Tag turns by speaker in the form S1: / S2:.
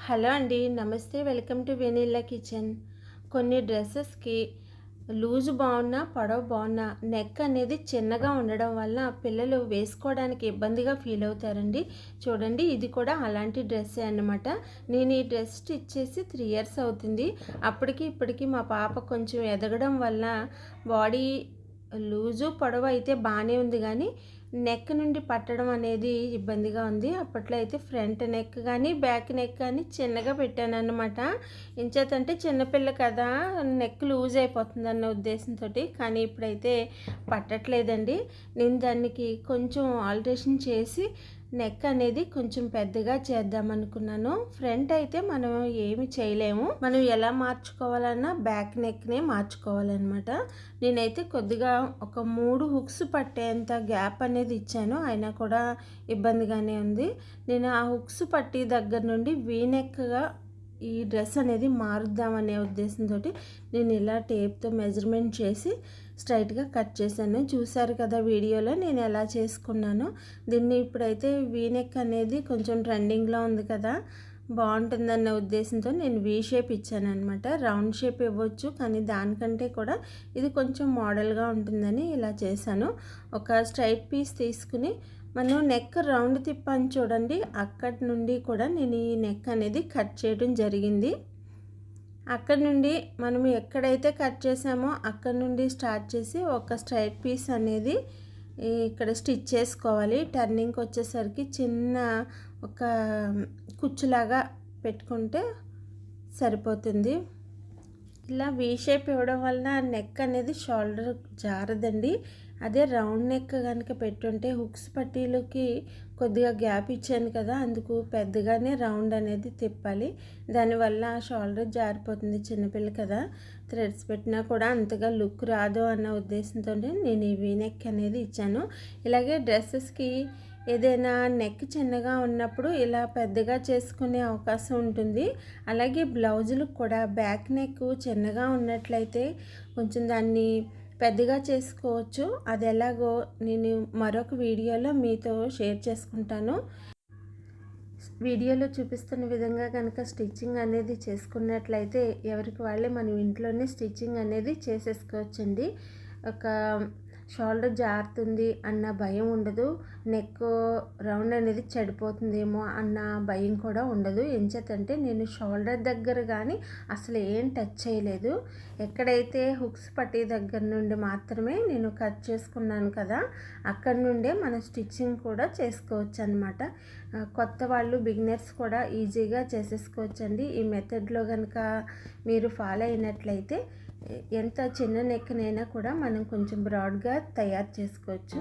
S1: Hello అండి, నమస్తే. Welcome to vanilla kitchen. కొన్ని డ్రెస్సెస్కి లూజు బాగున్నా పొడవు బాగున్నా నెక్ అనేది చిన్నగా ఉండడం వల్ల పిల్లలు వేసుకోవడానికి ఇబ్బందిగా ఫీల్ అవుతారండి. చూడండి, ఇది కూడా అలాంటి డ్రెస్సే అన్నమాట. నేను ఈ డ్రెస్ స్టిచ్ చేసి 3 ఇయర్స్ అవుతుంది. అప్పటికి ఇప్పటికి మా పాప కొంచెం ఎదగడం వల్ల బాడీ లూజు పొడవు అయితే బాగానే ఉంది, కానీ నెక్ నుండి పట్టడం అనేది ఇబ్బందిగా ఉంది. అప్పట్లో అయితే ఫ్రంట్ నెక్ కానీ బ్యాక్ నెక్ కానీ చిన్నగా పెట్టాను అన్నమాట. ఇంచేతంటే చిన్నపిల్ల కదా, నెక్ లూజ్ అయిపోతుంది అన్న ఉద్దేశంతో. కానీ ఇప్పుడైతే పట్టట్లేదండి. నేను దానికి కొంచెం ఆల్టరేషన్ చేసి నెక్ అనేది కొంచెం పెద్దగా చేద్దాం అనుకున్నాను. ఫ్రంట్ అయితే మనం ఏమి చేయలేము, మనం ఎలా మార్చుకోవాలన్నా బ్యాక్ నెక్నే మార్చుకోవాలన్నమాట. నేనైతే కొద్దిగా ఒక 3 హుక్స్ పట్టేంత గ్యాప్ అనేది ఇచ్చాను, అయినా కూడా ఇబ్బందిగానే ఉంది. నేను ఆ హుక్స్ పట్టి దగ్గర నుండి వీనెక్గా ఈ డ్రెస్ అనేది మారుద్దామనే ఉద్దేశంతో నేను ఇలా టేప్తో మెజర్మెంట్ చేసి స్ట్రైట్గా కట్ చేశాను. చూసారు కదా వీడియోలో నేను ఎలా చేసుకున్నాను. దీన్ని ఇప్పుడైతే వీనెక్ అనేది కొంచెం ట్రెండింగ్లో ఉంది కదా, బాగుంటుందన్న ఉద్దేశంతో నేను వీ షేప్ ఇచ్చాను అనమాట. రౌండ్ షేప్ ఇవ్వచ్చు, కానీ దానికంటే కూడా ఇది కొంచెం మోడల్గా ఉంటుందని ఇలా చేశాను. ఒక స్ట్రైట్ పీస్ తీసుకుని మనం నెక్ రౌండ్ తిప్పాను చూడండి, అక్కడి నుండి కూడా నేను ఈ నెక్ అనేది కట్ చేయడం జరిగింది. అక్కడ నుండి మనం ఎక్కడైతే కట్ చేసామో అక్కడ నుండి స్టార్ట్ చేసి ఒక స్ట్రైట్ పీస్ అనేది ఇక్కడ స్టిచ్ చేసుకోవాలి. టర్నింగ్కి వచ్చేసరికి చిన్న ఒక కుచ్చులాగా పెట్టుకుంటే సరిపోతుంది. ఇలా వీ షేప్ ఇవ్వడం వలన నెక్ అనేది షోల్డర్ జారదండి. అదే రౌండ్ నెక్ కనుక పెట్టుంటే హుక్స్ పట్టీలకి కొద్దిగా గ్యాప్ ఇచ్చాను కదా, అందుకు పెద్దగానే రౌండ్ అనేది తిప్పాలి. దానివల్ల షోల్డర్ జారిపోతుంది, చిన్నపిల్ల కదా, థ్రెడ్స్ పెట్టినా కూడా అంతగా లుక్ రాదు అన్న ఉద్దేశంతో నేను ఈ వీ నెక్ అనేది ఇచ్చాను. ఇలాగే డ్రెస్సెస్కి ఏదైనా నెక్ చిన్నగా ఉన్నప్పుడు ఇలా పెద్దగా చేసుకునే అవకాశం ఉంటుంది. అలాగే బ్లౌజులకు కూడా బ్యాక్ నెక్ చిన్నగా ఉన్నట్లయితే కొంచెం దాన్ని పెద్దగా చేసుకోవచ్చు. అది ఎలాగో నేను మరొక వీడియోలో మీతో షేర్ చేసుకుంటాను. వీడియోలో చూపిస్తున్న విధంగా కనుక స్టిచ్చింగ్ అనేది చేసుకున్నట్లయితే ఎవరికి వాళ్ళే మనం ఇంట్లోనే స్టిచ్చింగ్ అనేది చేసేసుకోవచ్చండి. ఒక షోల్డర్ జారుతుంది అన్న భయం ఉండదు, నెక్ రౌండ్ అనేది చెడిపోతుందేమో అన్న భయం కూడా ఉండదు. ఎంచేతంటే నేను షోల్డర్ దగ్గర కానీ అసలు ఏం టచ్ చేయలేదు. ఎక్కడైతే హుక్స్ పట్టి దగ్గర నుండి మాత్రమే నేను కట్ చేసుకున్నాను కదా, అక్కడ నుండే మనం స్టిచ్చింగ్ కూడా చేసుకోవచ్చు అనమాట. కొత్త వాళ్ళు బిగినర్స్ కూడా ఈజీగా చేసేసుకోవచ్చండి. ఈ మెథడ్లో కనుక మీరు ఫాలో అయినట్లయితే ఎంత చిన్న నెక్నైనా కూడా మనం కొంచెం బ్రాడ్గా తయారు చేసుకోవచ్చు.